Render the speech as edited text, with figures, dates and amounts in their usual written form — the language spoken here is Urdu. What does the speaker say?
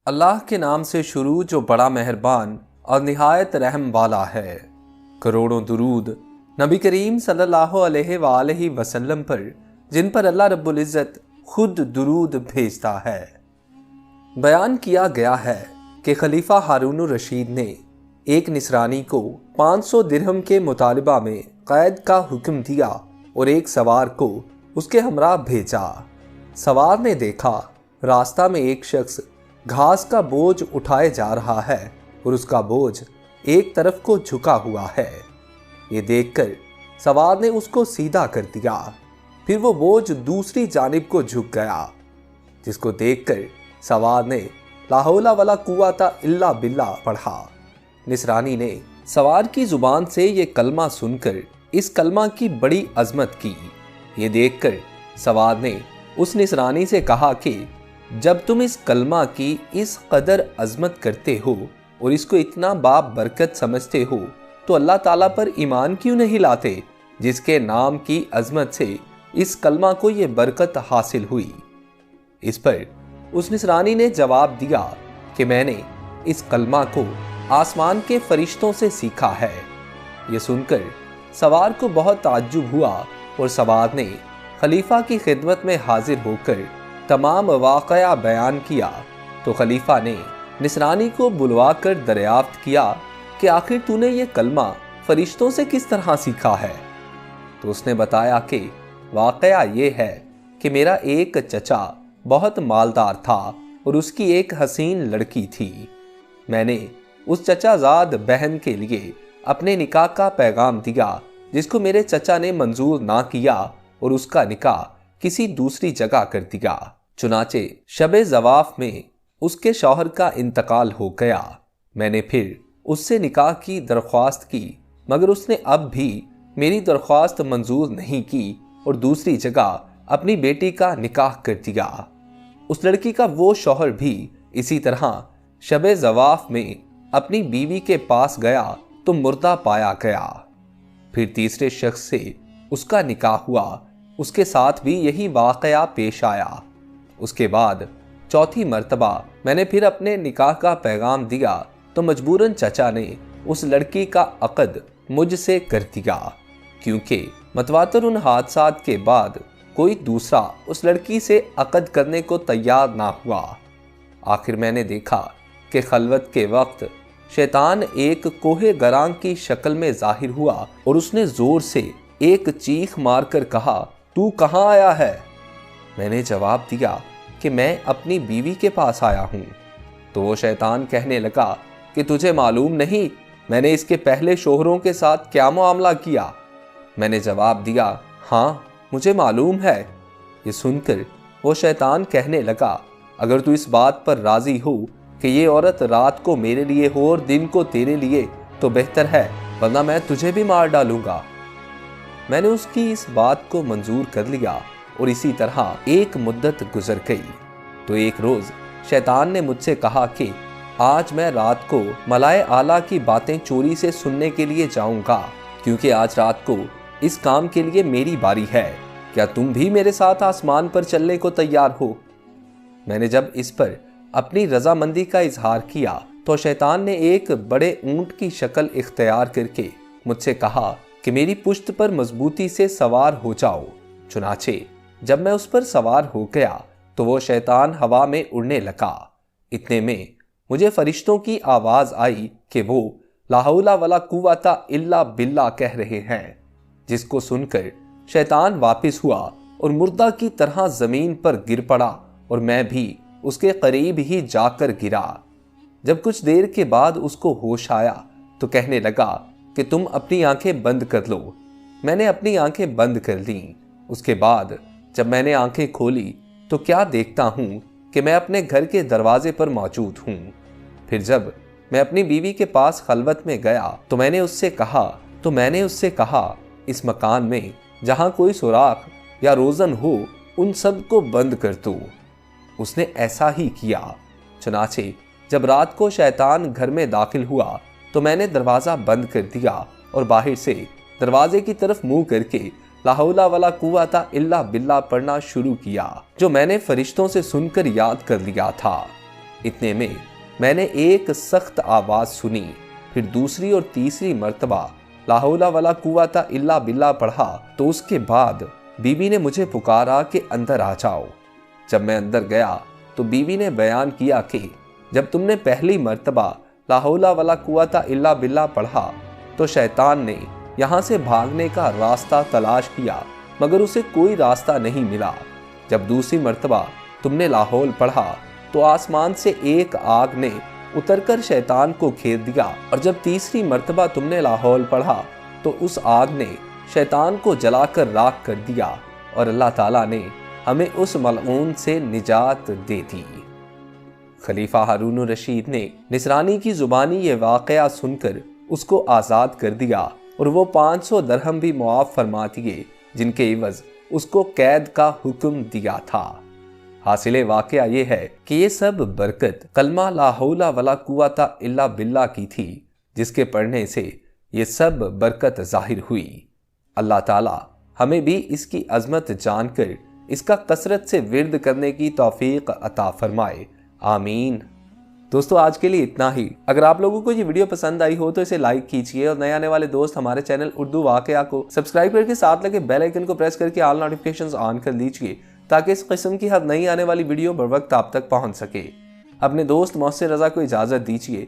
اللہ کے نام سے شروع جو بڑا مہربان اور نہایت رحم والا ہے۔ کروڑوں درود نبی کریم صلی اللہ علیہ وآلہ وسلم پر، جن پر اللہ رب العزت خود درود بھیجتا ہے۔ بیان کیا گیا ہے کہ خلیفہ ہارون الرشید نے ایک نصرانی کو 500 درہم کے مطالبہ میں قید کا حکم دیا اور ایک سوار کو اس کے ہمراہ بھیجا۔ سوار نے دیکھا راستہ میں ایک شخص گھاس کا بوجھ اٹھائے جا رہا ہے اور اس کا بوجھ ایک طرف کو جھکا ہوا ہے۔ یہ دیکھ کر سوار نے اس کو سیدھا کر دیا، پھر وہ بوجھ دوسری جانب کو جھک گیا، جس کو دیکھ کر سوار نے لا حول ولا قوت الا باللہ پڑھا۔ نصرانی نے سوار کی زبان سے یہ کلمہ سن کر اس کلمہ کی بڑی عظمت کی۔ یہ دیکھ کر سوار نے اس نصرانی سے کہا کہ جب تم اس کلمہ کی اس قدر عظمت کرتے ہو اور اس کو اتنا باب برکت سمجھتے ہو تو اللہ تعالیٰ پر ایمان کیوں نہیں لاتے، جس کے نام کی عظمت سے اس کلمہ کو یہ برکت حاصل ہوئی۔ اس پر اس نصرانی نے جواب دیا کہ میں نے اس کلمہ کو آسمان کے فرشتوں سے سیکھا ہے۔ یہ سن کر سوار کو بہت تعجب ہوا اور سوار نے خلیفہ کی خدمت میں حاضر ہو کر تمام واقعہ بیان کیا تو خلیفہ نے نصرانی کو بلوا کر دریافت کیا کہ آخر تو نے یہ کلمہ فرشتوں سے کس طرح سیکھا ہے؟ تو اس نے بتایا کہ واقعہ یہ ہے کہ میرا ایک چچا بہت مالدار تھا اور اس کی ایک حسین لڑکی تھی۔ میں نے اس چچا زاد بہن کے لیے اپنے نکاح کا پیغام دیا، جس کو میرے چچا نے منظور نہ کیا اور اس کا نکاح کسی دوسری جگہ کر دیا۔ چنانچہ شب زواف میں اس کے شوہر کا انتقال ہو گیا۔ میں نے پھر اس سے نکاح کی درخواست کی، مگر اس نے اب بھی میری درخواست منظور نہیں کی اور دوسری جگہ اپنی بیٹی کا نکاح کر دیا۔ اس لڑکی کا وہ شوہر بھی اسی طرح شب زواف میں اپنی بیوی کے پاس گیا تو مردہ پایا گیا۔ پھر تیسرے شخص سے اس کا نکاح ہوا، اس کے ساتھ بھی یہی واقعہ پیش آیا۔ اس کے بعد چوتھی مرتبہ میں نے پھر اپنے نکاح کا پیغام دیا تو مجبوراً چچا نے اس لڑکی کا عقد مجھ سے کر دیا، کیونکہ متواتر ان حادثات کے بعد کوئی دوسرا اس لڑکی سے عقد کرنے کو تیار نہ ہوا۔ آخر میں نے دیکھا کہ خلوت کے وقت شیطان ایک کوہ گراں کی شکل میں ظاہر ہوا اور اس نے زور سے ایک چیخ مار کر کہا، تو کہاں آیا ہے؟ میں نے جواب دیا کہ میں اپنی بیوی کے پاس آیا ہوں۔ تو وہ شیطان کہنے لگا کہ تجھے معلوم نہیں میں نے اس کے پہلے شوہروں کے ساتھ کیا معاملہ کیا؟ میں نے جواب دیا، ہاں مجھے معلوم ہے۔ یہ سن کر وہ شیطان کہنے لگا، اگر تو اس بات پر راضی ہو کہ یہ عورت رات کو میرے لیے ہو اور دن کو تیرے لیے تو بہتر ہے، ورنہ میں تجھے بھی مار ڈالوں گا۔ میں نے اس کی اس بات کو منظور کر لیا اور اسی طرح ایک مدت گزر گئی۔ تو ایک روز شیطان نے مجھ سے کہا کہ آج میں رات کو ملائے اعلیٰ کی باتیں چوری سے سننے کے لیے جاؤں گا، کیونکہ آج رات کو اس کام کے لیے میری باری ہے۔ کیا تم بھی میرے ساتھ آسمان پر چلنے کو تیار ہو؟ میں نے جب اس پر اپنی رضامندی کا اظہار کیا تو شیطان نے ایک بڑے اونٹ کی شکل اختیار کر کے مجھ سے کہا کہ میری پشت پر مضبوطی سے سوار ہو جاؤ۔ چنانچہ جب میں اس پر سوار ہو گیا تو وہ شیطان ہوا میں اڑنے لگا۔ اتنے میں مجھے فرشتوں کی آواز آئی کہ وہ لا حول ولا قوت الا باللہ کہہ رہے ہیں، جس کو سن کر شیطان واپس ہوا اور مردہ کی طرح زمین پر گر پڑا اور میں بھی اس کے قریب ہی جا کر گرا۔ جب کچھ دیر کے بعد اس کو ہوش آیا تو کہنے لگا کہ تم اپنی آنکھیں بند کر لو۔ میں نے اپنی آنکھیں بند کر لیں۔ اس کے بعد جب میں نے آنکھیں کھولی تو کیا دیکھتا ہوں کہ میں اپنے گھر کے دروازے پر موجود ہوں۔ پھر جب میں اپنی بیوی کے پاس خلوت میں گیا تو میں نے اس سے کہا اس مکان میں جہاں کوئی سوراخ یا روزن ہو ان سب کو بند کر دو۔ اس نے ایسا ہی کیا۔ چنانچہ جب رات کو شیطان گھر میں داخل ہوا تو میں نے دروازہ بند کر دیا اور باہر سے دروازے کی طرف منہ کر کے لا حول ولا قوت الا باللہ پڑھنا شروع کیا، جو میں نے فرشتوں سے سن کر یاد کر لیا تھا۔ اتنے میں میں نے ایک سخت آواز سنی، پھر دوسری اور تیسری مرتبہ لا حول ولا قوت الا باللہ پڑھا تو اس کے بعد بیوی نے مجھے پکارا کہ اندر آ جاؤ۔ جب میں اندر گیا تو بیوی نے بیان کیا کہ جب تم نے پہلی مرتبہ لا حول ولا قوت الا باللہ پڑھا تو شیطان نے یہاں سے بھاگنے کا راستہ تلاش کیا مگر اسے کوئی راستہ نہیں ملا۔ جب دوسری مرتبہ تم نے لا حول پڑھا تو آسمان سے ایک آگ نے اتر کر شیطان کو گھیر دیا، اور جب تیسری مرتبہ تم نے لا حول پڑھا تو اس آگ نے شیطان کو جلا کر راکھ کر دیا، اور اللہ تعالیٰ نے ہمیں اس ملعون سے نجات دے دی۔ خلیفہ ہارون الرشید نے نصرانی کی زبانی یہ واقعہ سن کر اس کو آزاد کر دیا اور وہ 500 درہم بھی معاف فرما دیے، جن کے عوض اس کو قید کا حکم دیا تھا۔ حاصل واقعہ یہ ہے کہ یہ سب برکت کلمہ لا حول ولا قوت الا باللہ کی تھی، جس کے پڑھنے سے یہ سب برکت ظاہر ہوئی۔ اللہ تعالی ہمیں بھی اس کی عظمت جان کر اس کا کثرت سے ورد کرنے کی توفیق عطا فرمائے، آمین۔ دوستو آج کے لیے اتنا ہی۔ اگر آپ لوگوں کو یہ ویڈیو پسند آئی ہو تو اسے لائک کیجئے، اور نئے آنے والے دوست ہمارے چینل اردو واقعہ کو سبسکرائب کر کے ساتھ لگے بیل آئیکن کو پریس کر کے آل نوٹیفیکیشنز آن کر لیجئے، تاکہ اس قسم کی ہر نئی آنے والی ویڈیو بر وقت آپ تک پہنچ سکے۔ اپنے دوست محسن رضا کو اجازت دیجئے۔